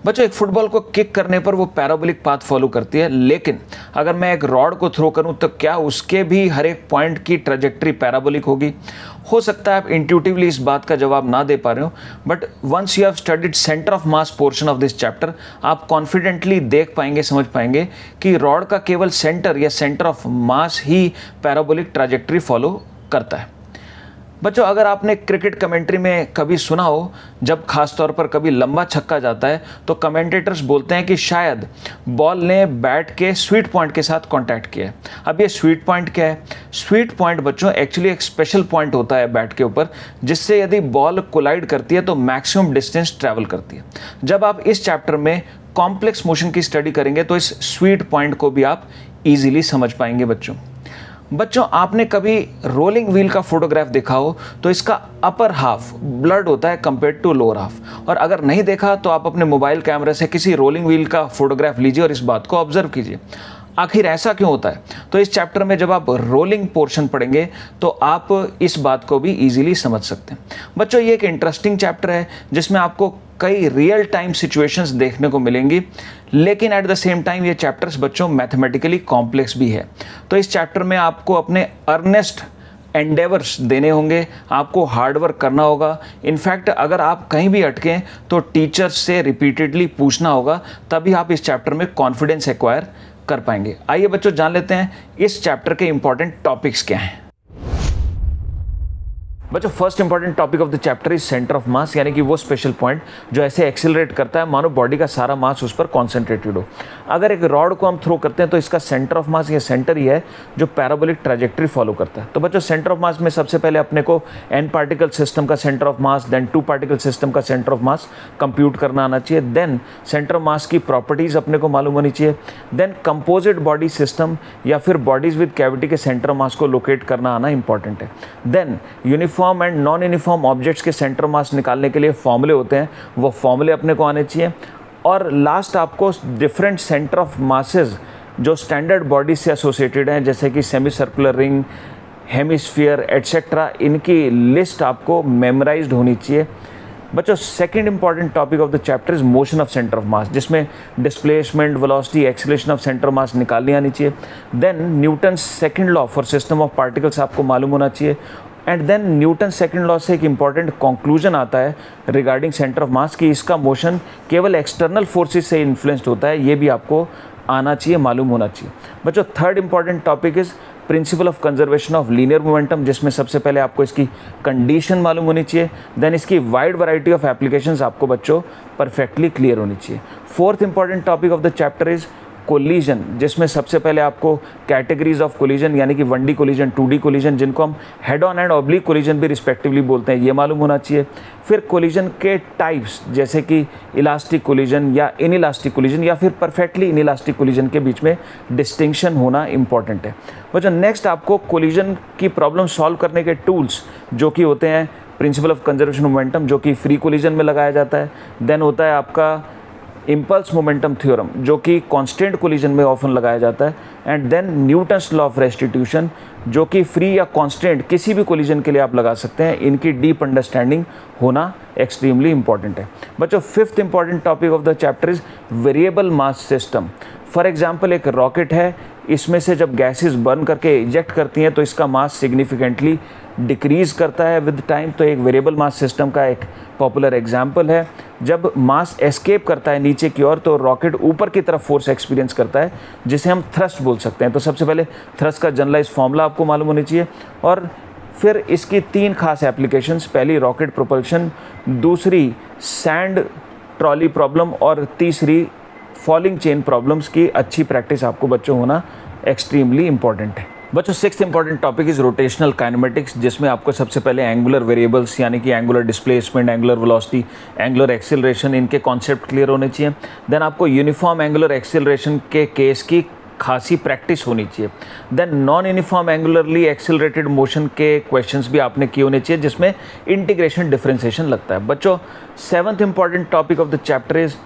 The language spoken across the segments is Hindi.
बच्चों एक फुटबॉल को किक करने पर वो पैराबोलिक पाथ फॉलो करती है, लेकिन अगर मैं एक रॉड को थ्रो करूं तो क्या उसके भी हर एक पॉइंट की ट्रैजेक्टरी पैराबोलिक होगी? हो सकता है आप इंट्यूटिवली इस बात का जवाब ना दे पा रहे हो, but once you have studied centre of mass portion of this chapter, आप कॉन्फिडेंटली देख पाएंगे, समझ पाएंगे कि रॉड का केवल सेंटर या centre of mass he parabolic trajectory follow करता है। बच्चों अगर आपने क्रिकेट कमेंट्री में कभी सुना हो, जब खास तौर पर कभी लंबा छक्का जाता है तो कमेंटेटर्स बोलते हैं कि शायद बॉल ने बैट के स्वीट पॉइंट के साथ कांटेक्ट किया है। अब ये स्वीट पॉइंट क्या है? स्वीट पॉइंट बच्चों एक्चुअली एक स्पेशल पॉइंट होता है बैट के ऊपर, जिससे यदि बॉल कोलाइड करती है तो मैक्सिमम डिस्टेंस ट्रैवल करती है। जब आप इस चैप्टर में कॉम्प्लेक्स मोशन की स्टडी करेंगे तो इस स्वीट पॉइंट को भी आप ईजिली समझ पाएंगे। बच्चों आपने कभी रोलिंग व्हील का फोटोग्राफ देखा हो तो इसका अपर हाफ ब्लर्ड होता है कंपेयर टू लोअर हाफ, और अगर नहीं देखा तो आप अपने मोबाइल कैमरे से किसी रोलिंग व्हील का फोटोग्राफ लीजिए और इस बात को ऑब्जर्व कीजिए। आखिर ऐसा क्यों होता है? तो इस चैप्टर में जब आप रोलिंग पोर्शन पढ़ेंगे तो आप इस बात को भी इजीली समझ सकते हैं। बच्चों ये एक इंटरेस्टिंग चैप्टर है जिसमें आपको कई रियल टाइम सिचुएशंस देखने को मिलेंगी, लेकिन एट द सेम टाइम ये चैप्टर्स बच्चों मैथमेटिकली कॉम्प्लेक्स भी है। तो इस चैप्टर में आपको अपने अर्नेस्ट एंडेवर्स देने होंगे, आपको हार्डवर्क करना होगा। इनफैक्ट अगर आप कहीं भी अटकें तो टीचर्स से रिपीटेडली पूछना होगा, तभी आप इस चैप्टर में कॉन्फिडेंस एक्वायर कर पाएंगे। आइए बच्चों जान लेते हैं इस चैप्टर के इंपॉर्टेंट टॉपिक्स क्या हैं। बच्चों first important topic of the chapter is centre of मास, यानी कि वो स्पेशल पॉइंट जो ऐसे एक्सेलरेट करता है मानो बॉडी का सारा मास उस पर कॉन्सेंट्रेटेड हो। अगर एक रॉड को हम थ्रो करते हैं तो इसका सेंटर ऑफ मास, ये सेंटर ही है जो पैराबोलिक ट्रैजेक्टरी फॉलो करता है। तो बच्चों सेंटर ऑफ मास में सबसे पहले अपने को n पार्टिकल सिस्टम का centre of mass, then 2 particle system का सेंटर ऑफ मास कंप्यूट करना आना चाहिए। देन सेंटर ऑफ मास की प्रॉपर्टीज अपने को मालूम होनी चाहिए। देन कंपोजिट बॉडी सिस्टम या फिर बॉडीज विद कैविटी के सेंटर ऑफ मास को लोकेट करना आना इंपॉर्टेंट है। Then uniform and non uniform objects के सेंटर मास निकालने के लिए फॉर्मूले होते हैं, वो फॉर्मूले अपने को आने चाहिए। और लास्ट आपको डिफरेंट सेंटर ऑफ मासेस जो स्टैंडर्ड बॉडी से एसोसिएटेड हैं, जैसे कि semi circular ring, hemisphere etcetera, इनकी लिस्ट आपको मेमोराइज्ड होनी चाहिए। बच्चों second important topic of the chapter is motion of centre of mass, जिसमें displacement, velocity, acceleration of centre of mass निकालनी आनी चाहिए। Then Newton second law for system of particles आपको मालूम होना चाहिए। And then Newton second law से एक इंपॉर्टेंट कंक्लूजन आता है रिगार्डिंग सेंटर ऑफ मास कि इसका मोशन केवल एक्सटर्नल फोर्सेस से इन्फ्लुएंस्ड होता है, ये भी आपको आना चाहिए, मालूम होना चाहिए। बच्चों third important topic is principal of conservation of linear momentum, जिसमें सबसे पहले आपको इसकी कंडीशन मालूम होनी चाहिए। देन इसकी वाइड वैरायटी ऑफ एप्लीकेशंस आपको बच्चों परफेक्टली क्लियर होनी चाहिए। Fourth important topic of the chapter is collision, जिसमें सबसे पहले आपको कैटेगरीज ऑफ कोलिजन यानी कि 1D कोलिजन, 2D कोलिजन, जिनको हम head on and oblique collision भी रिस्पेक्टिवली बोलते हैं, ये मालूम होना चाहिए। फिर कोलिजन के टाइप्स जैसे कि इलास्टिक कोलिजन या इनइलास्टिक कोलिजन या फिर परफेक्टली इनइलास्टिक कोलिजन के बीच में डिस्टिंक्शन होना इंपॉर्टेंट है। बच्चों नेक्स्ट आपको कोलिजन की प्रॉब्लम सॉल्व करने के टूल्स जो कि होते हैं प्रिंसिपल ऑफ कंजर्वेशन मोमेंटम, जो कि फ्री कोलिजन में लगाया जाता है। देन होता है आपका इम्पल्स मोमेंटम थ्योरम, जो कि कांस्टेंट कोलिजन में ऑफन लगाया जाता है। And then Newton's law of restitution, जो कि फ्री या कांस्टेंट किसी भी कोलिजन के लिए आप लगा सकते हैं। इनकी डीप अंडरस्टैंडिंग होना एक्सट्रीमली इंपॉर्टेंट है। बच्चों fifth important topic of the chapter is variable mass system. For example एक रॉकेट है, इसमें से जब गैसेस बर्न करके इजेक्ट करती हैं तो इसका मास सिग्निफिकेंटली डिक्रीज करता है विद टाइम। तो एक वेरिएबल मास सिस्टम का एक पॉपुलर एग्जाम्पल है, जब मास एस्केप करता है नीचे की ओर तो रॉकेट ऊपर की तरफ फोर्स एक्सपीरियंस करता है, जिसे हम थ्रस्ट बोल सकते हैं। तो सबसे पहले थ्रस्ट का जनरलाइज फॉर्मूला आपको मालूम होनी चाहिए। और फिर इसकी 3 खास एप्लीकेशंस, पहली रॉकेट प्रोपल्शन, दूसरी सैंड ट्रॉली प्रॉब्लम और तीसरी फॉलिंग चेन प्रॉब्लम्स की अच्छी प्रैक्टिस आपको बच्चों होना एक्सट्रीमली इंपॉर्टेंट है। बच्चों sixth important topic is rotational kinematics, जिसमें आपको सबसे पहले एंगुलर वेरिएबल्स यानी कि angular displacement, angular velocity, angular acceleration, इनके कॉन्सेप्ट क्लियर होने चाहिए। देन आपको यूनिफॉर्म एंगुलर एक्सीलरेशन के केस की खासी प्रैक्टिस होनी चाहिए। Then non uniform angularly accelerated motion के क्वेश्चंस भी आपने किए होने चाहिए, जिसमें इंटीग्रेशन डिफरेंशिएशन लगता है। बच्चों seventh important topic of the chapter is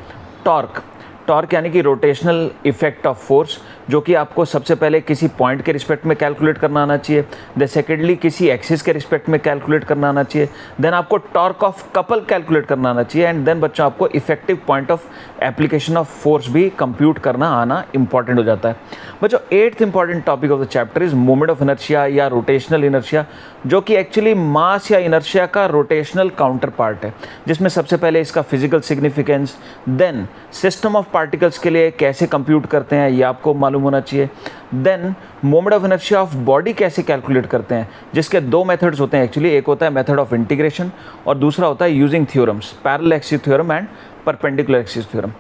torque. Torque यानी कि रोटेशनल इफेक्ट ऑफ फोर्स, जो कि आपको सबसे पहले किसी पॉइंट के रिस्पेक्ट में कैलकुलेट करना आना चाहिए, देन सेकेंडली किसी एक्सिस के रिस्पेक्ट में कैलकुलेट करना आना चाहिए, देन आपको टॉर्क ऑफ कपल कैलकुलेट करना आना चाहिए, एंड देन बच्चों आपको effective point of application of force भी कंप्यूट करना आना इंपॉर्टेंट हो जाता है। बच्चों 8th important topic of the chapter is moment of inertia या रोटेशनल इनर्शिया, जो कि एक्चुअली मास या इनर्शिया का रोटेशनल काउंटर पार्ट है, जिसमें सबसे पहले इसका physical significance, then system of particles के लिए कैसे कंप्यूट करते हैं ये आपको मालूम होना चाहिए, then moment of inertia of body कैसे कैलकुलेट करते हैं, जिसके दो मेथड्स होते हैं एक्चुअली, एक होता है मेथड ऑफ इंटीग्रेशन और दूसरा होता है using theorems, parallel axis theorem and perpendicular axis theorem.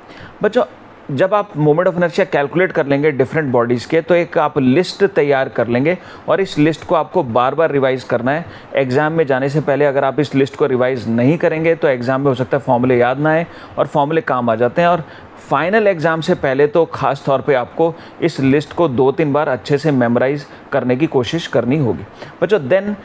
बच्चों जब आप मोमेंट ऑफ इनर्शिया कैलकुलेट कर लेंगे डिफरेंट बॉडीज़ के, तो एक आप लिस्ट तैयार कर लेंगे और इस लिस्ट को आपको बार बार रिवाइज करना है एग्जाम में जाने से पहले। अगर आप इस लिस्ट को रिवाइज नहीं करेंगे तो एग्जाम में हो सकता है फॉर्मूले याद ना आए और फॉर्मूले काम आ जाते हैं, और फाइनल एग्जाम से पहले तो खास तौर पे आपको इस लिस्ट को 2-3 बार अच्छे से मेमोराइज करने की कोशिश करनी होगी। बच्चों then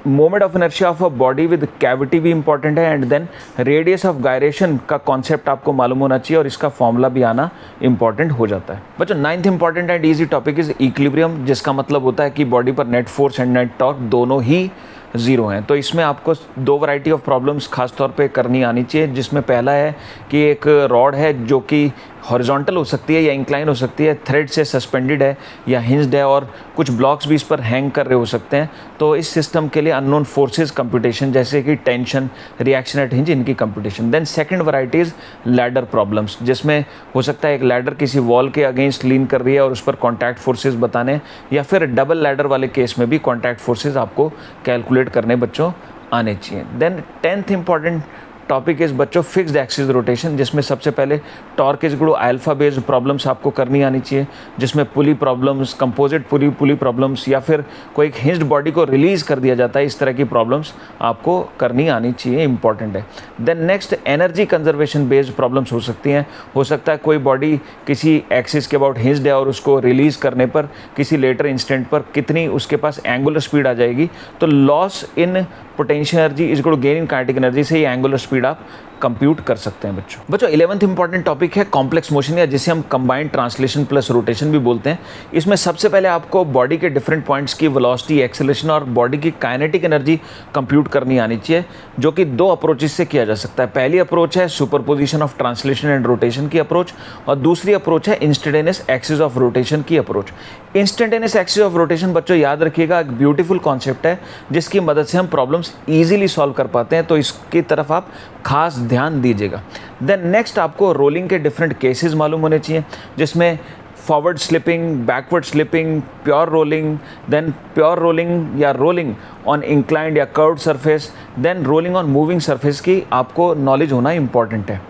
moment of inertia of a body with cavity भी इंपॉर्टेंट है, and then radius of gyration का कॉन्सेप्ट आपको मालूम होना चाहिए और इसका फॉर्मूला भी आना इंपॉर्टेंट हो जाता है। बच्चों 9th important and easy topic is equilibrium, जिसका मतलब होता है कि बॉडी पर net force and net torque दोनों ही ज़ीरो हैं। तो इसमें आपको दो वैरायटी ऑफ प्रॉब्लम्स खास तौर पे करनी आनी चाहिए, जिसमें पहला है कि एक रॉड है जो कि हॉरिजॉन्टल हो सकती है या इंक्लाइन हो सकती है, थ्रेड से सस्पेंडेड है या हिंज्ड है, और कुछ ब्लॉक्स भी इस पर हैंग कर रहे हो सकते हैं। तो इस सिस्टम के लिए अननोन फोर्सेस कंप्यूटेशन, जैसे कि टेंशन, रिएक्शन एट हिंज, इनकी computation. Then second variety is ladder problems, जिसमें हो सकता है एक लैडर किसी वॉल के अगेंस्ट लीन कर रही है और उस पर कॉन्टैक्ट फोर्सेज बताने, या फिर डबल लैडर वाले केस में भी कॉन्टैक्ट फोर्सेज आपको कैलकुलेट करने बच्चों आने चाहिए। Then 10th important topic is बच्चों फिक्स्ड एक्सिस रोटेशन, जिसमें सबसे पहले torque is equal to alpha based problems आपको करनी आनी चाहिए, जिसमें pulley problems, composite pulley problems, या फिर कोई एक हिंज्ड बॉडी को रिलीज कर दिया जाता है, इस तरह की प्रॉब्लम्स आपको करनी आनी चाहिए, इंपॉर्टेंट है। Then next energy conservation based problems हो सकती हैं। हो सकता है कोई बॉडी किसी एक्सिस के अबाउट हिंज्ड है और उसको रिलीज करने पर किसी लेटर इंस्टेंट पर कितनी उसके पास एंगुलर स्पीड आ जाएगी, तो loss in potential energy is equal to gain in kinetic energy से ये एंगुलर स्पीड आप कंप्यूट कर सकते हैं बच्चों 11th इंपॉर्टेंट टॉपिक है कॉम्प्लेक्स मोशन, या जिसे हम कंबाइंड ट्रांसलेशन प्लस रोटेशन भी बोलते हैं। इसमें सबसे पहले आपको बॉडी के डिफरेंट पॉइंट्स की वेलोसिटी, एक्सेलरेशन और बॉडी की काइनेटिक एनर्जी कंप्यूट करनी आनी चाहिए, जो कि दो अप्रोचेस से किया जा सकता है। पहली अप्रोच है superposition of translation and rotation की अप्रोच, और दूसरी अप्रोच है इंस्टेंटेनियस एक्सिस ऑफ रोटेशन की approach. Instantaneous axis of rotation बच्चों याद रखिएगा एक ब्यूटीफुल कॉन्सेप्ट है, जिसकी मदद से हम प्रॉब्लम्स ईजिली सॉल्व कर पाते हैं, तो इसकी तरफ आप खास ध्यान दीजिएगा। देन नेक्स्ट आपको रोलिंग के डिफरेंट केसेस मालूम होने चाहिए, जिसमें forward slipping, backward slipping, pure rolling, then pure rolling या रोलिंग ऑन इंक्लाइंड या curved surface, then rolling on moving surface की आपको नॉलेज होना इंपॉर्टेंट है।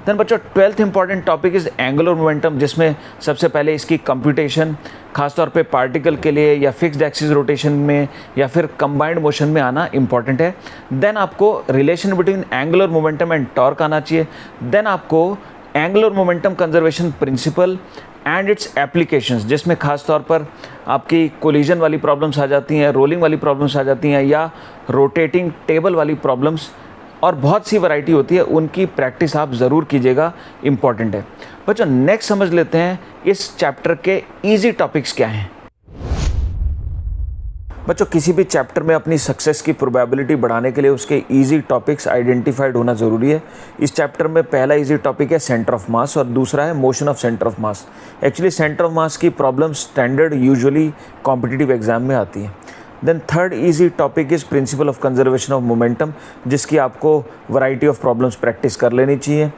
देन बच्चों 12th important topic is angular momentum, जिसमें सबसे पहले इसकी कंप्यूटेशन खासतौर पे पार्टिकल के लिए या फिक्स्ड एक्सिस रोटेशन में या फिर कंबाइंड मोशन में आना इंपॉर्टेंट है। देन आपको relation between angular momentum and torque आना चाहिए। देन आपको angular momentum conservation principle and its applications, जिसमें खास तौर पर आपकी कोलिजन वाली प्रॉब्लम्स आ जाती हैं, रोलिंग वाली प्रॉब्लम्स आ जाती हैं, या रोटेटिंग टेबल वाली प्रॉब्लम्स, और बहुत सी वैरायटी होती है, उनकी प्रैक्टिस आप ज़रूर कीजिएगा, इंपॉर्टेंट है बच्चों। नेक्स्ट समझ लेते हैं इस चैप्टर के इजी टॉपिक्स क्या हैं। बच्चों किसी भी चैप्टर में अपनी सक्सेस की प्रोबेबिलिटी बढ़ाने के लिए उसके इजी टॉपिक्स आइडेंटिफाइड होना ज़रूरी है। इस चैप्टर में पहला इजी टॉपिक है सेंटर ऑफ मास और दूसरा है motion of centre of mass. Actually centre of mass की problem standard usually competitive exam में आती है। Then third easy topic is principle of conservation of momentum, जिसकी आपको वैरायटी ऑफ प्रॉब्लम्स प्रैक्टिस कर लेनी चाहिए।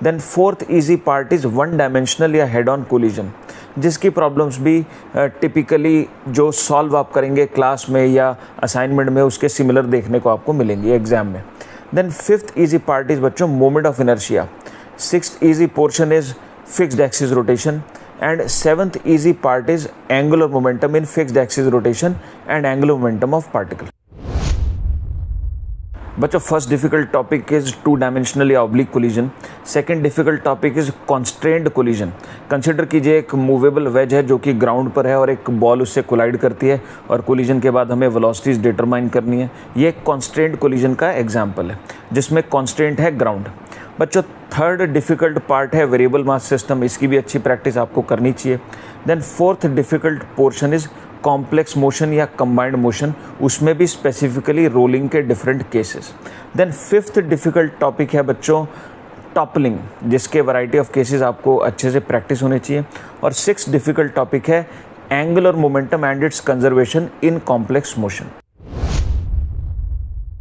Then fourth easy part is one dimensional या हेड ऑन कोलिजन, जिसकी प्रॉब्लम्स भी टिपिकली जो सॉल्व आप करेंगे क्लास में या असाइनमेंट में उसके सिमिलर देखने को आपको मिलेंगी एग्जाम में। Then fifth easy part is बच्चों moment of inertia. Sixth easy portion is fixed axis rotation, and seventh easy part is angular momentum in fixed axis rotation and angular momentum of particle। बच्चों first difficult topic is two dimensional या oblique collision. Second difficult topic is constrained collision. Consider कीजिए एक मूवेबल वेज है जो कि ग्राउंड पर है और एक बॉल उससे कोलाइड करती है और कोलिजन के बाद हमें वेलोसिटीज डिटरमाइन करनी है। ये एक कॉन्स्ट्रेंड कोलिजन का एग्जाम्पल है जिसमें कॉन्स्ट्रेंट है ग्राउंड। बच्चों थर्ड डिफ़िकल्ट पार्ट है वेरिएबल मास सिस्टम, इसकी भी अच्छी प्रैक्टिस आपको करनी चाहिए। Then fourth difficult portion is complex motion या कंबाइंड मोशन, उसमें भी स्पेसिफिकली रोलिंग के different cases. Then fifth difficult topic है बच्चों टॉपलिंग, जिसके वैरायटी ऑफ केसेस आपको अच्छे से प्रैक्टिस होनी चाहिए। और सिक्स डिफ़िकल्ट टॉपिक है angular momentum and its conservation in complex motion.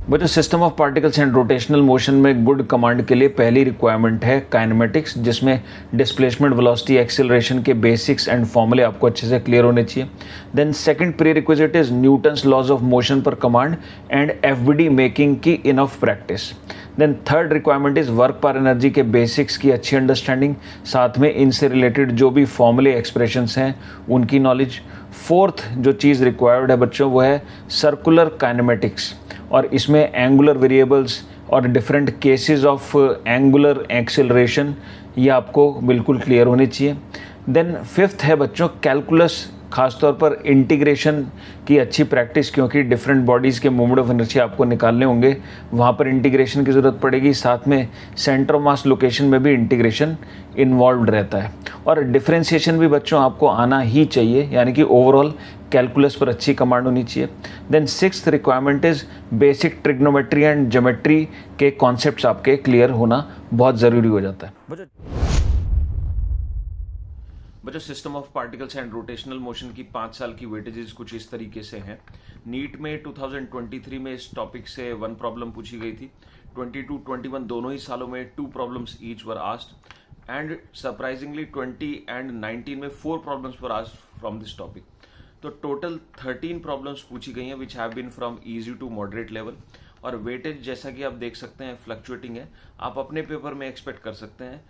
बच्चों system of particles and rotational motion में गुड कमांड के लिए पहली रिक्वायरमेंट है काइनेमेटिक्स, जिसमें डिस्प्लेसमेंट, वेलोसिटी, एक्सेलरेशन के बेसिक्स एंड फॉर्मूले आपको अच्छे से क्लियर होने चाहिए। Then second prerequisite is Newton's laws of motion पर कमांड एंड एफबीडी मेकिंग की enough practice. Then third requirement is work पर एनर्जी के बेसिक्स की अच्छी अंडरस्टैंडिंग, साथ में इनसे रिलेटेड जो भी फॉर्मूले एक्सप्रेशंस हैं उनकी नॉलेज। फोर्थ जो चीज़ रिक्वायर्ड है बच्चों वो है सर्कुलर काइनेमेटिक्स, और इसमें एंगुलर वेरिएबल्स और different cases of angular acceleration ये आपको बिल्कुल क्लियर होनी चाहिए। देन फिफ्थ है बच्चों कैलकुलस, खासतौर पर इंटीग्रेशन की अच्छी प्रैक्टिस, क्योंकि डिफरेंट बॉडीज़ के मूवमेंट ऑफ एनर्जी आपको निकालने होंगे, वहाँ पर इंटीग्रेशन की ज़रूरत पड़ेगी। साथ में सेंटर ऑफ मास लोकेशन में भी इंटीग्रेशन इन्वॉल्व रहता है, और डिफरेंशिएशन भी बच्चों आपको आना ही चाहिए, यानी कि ओवरऑल कैलकुलस पर अच्छी कमांड होनी चाहिए। Then sixth requirement is basic trigonometry and geometry के कॉन्सेप्ट्स आपके क्लियर होना बहुत ज़रूरी हो जाता है। बच्चों system of particles and rotational motion की 5 साल की वेटेजेस कुछ इस तरीके से हैं। नीट में 2023 में इस टॉपिक से 1 प्रॉब्लम पूछी गई थी। 22-21 दोनों ही सालों में 2 problems each were asked, and surprisingly 20 and 19 में 4 problems were asked from this topic. तो टोटल 13 प्रॉब्लम्स पूछी गई हैं which have been from easy to moderate level, और वेटेज जैसा कि आप देख सकते हैं फ्लक्चुएटिंग है। आप अपने पेपर में एक्सपेक्ट कर सकते हैं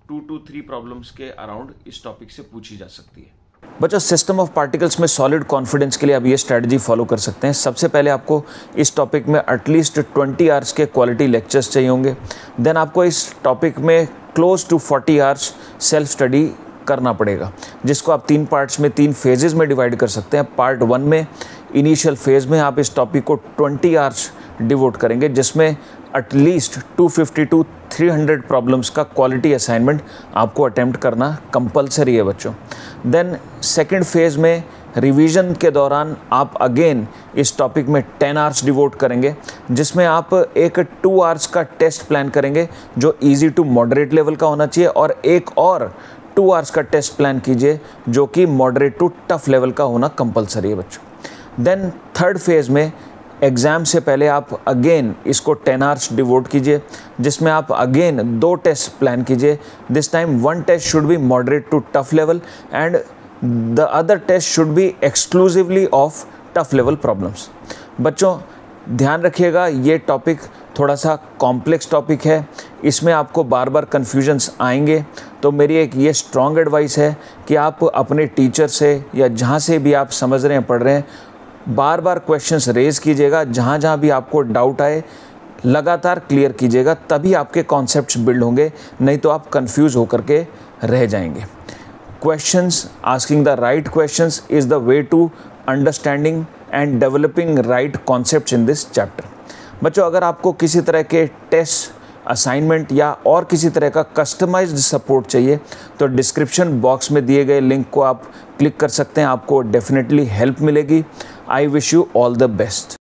2 to 3 प्रॉब्लम्स के अराउंड इस टॉपिक से पूछी जा सकती है। बच्चों सिस्टम ऑफ पार्टिकल्स में सॉलिड कॉन्फिडेंस के लिए आप ये स्ट्रेटजी फॉलो कर सकते हैं। सबसे पहले आपको इस टॉपिक में एटलीस्ट 20 आवर्स के क्वालिटी लेक्चर्स चाहिए होंगे। देन आपको इस टॉपिक में close to 40 hours self study करना पड़ेगा, जिसको आप 3 पार्ट्स में 3 फेजेस में डिवाइड कर सकते हैं। पार्ट 1 में इनिशियल फेज में आप इस टॉपिक को 20 आवर्स डिवोट करेंगे, जिसमें एटलीस्ट 250 to 300 प्रॉब्लम्स का क्वालिटी असाइनमेंट आपको अटेम्प्ट करना कंपलसरी है बच्चों। देन सेकंड फेज में रिवीजन के दौरान आप अगेन इस टॉपिक में 10 आवर्स डिवोट करेंगे, जिसमें आप एक 2 आवर्स का टेस्ट प्लान करेंगे जो इजी टू मॉडरेट लेवल का होना चाहिए, और एक और 2 आवर्स का टेस्ट प्लान कीजिए जो कि मॉडरेट टू टफ लेवल का होना कंपलसरी है बच्चों। देन थर्ड फेज में एग्ज़ाम से पहले आप अगेन इसको 10 आवर्स डिवोट कीजिए, जिसमें आप अगेन 2 टेस्ट प्लान कीजिए। This time 1 test should be moderate to tough level and the other test should be exclusively of tough level problems. बच्चों ध्यान रखिएगा, ये टॉपिक थोड़ा सा कॉम्प्लेक्स टॉपिक है, इसमें आपको बार बार कन्फ्यूजन्स आएंगे। तो मेरी एक ये स्ट्रॉन्ग एडवाइस है कि आप अपने टीचर से या जहाँ से भी आप समझ रहे हैं, पढ़ रहे हैं, बार बार क्वेश्चंस रेज कीजिएगा। जहाँ जहाँ भी आपको डाउट आए लगातार क्लियर कीजिएगा, तभी आपके कॉन्सेप्ट्स बिल्ड होंगे, नहीं तो आप कंफ्यूज होकर के रह जाएंगे। Questions, asking the right questions is the way to understanding and developing right concepts in this chapter. बच्चों अगर आपको किसी तरह के टेस्ट, असाइनमेंट या और किसी तरह का कस्टमाइज्ड सपोर्ट चाहिए तो डिस्क्रिप्शन बॉक्स में दिए गए लिंक को आप क्लिक कर सकते हैं, आपको डेफिनेटली हेल्प मिलेगी। I wish you all the best.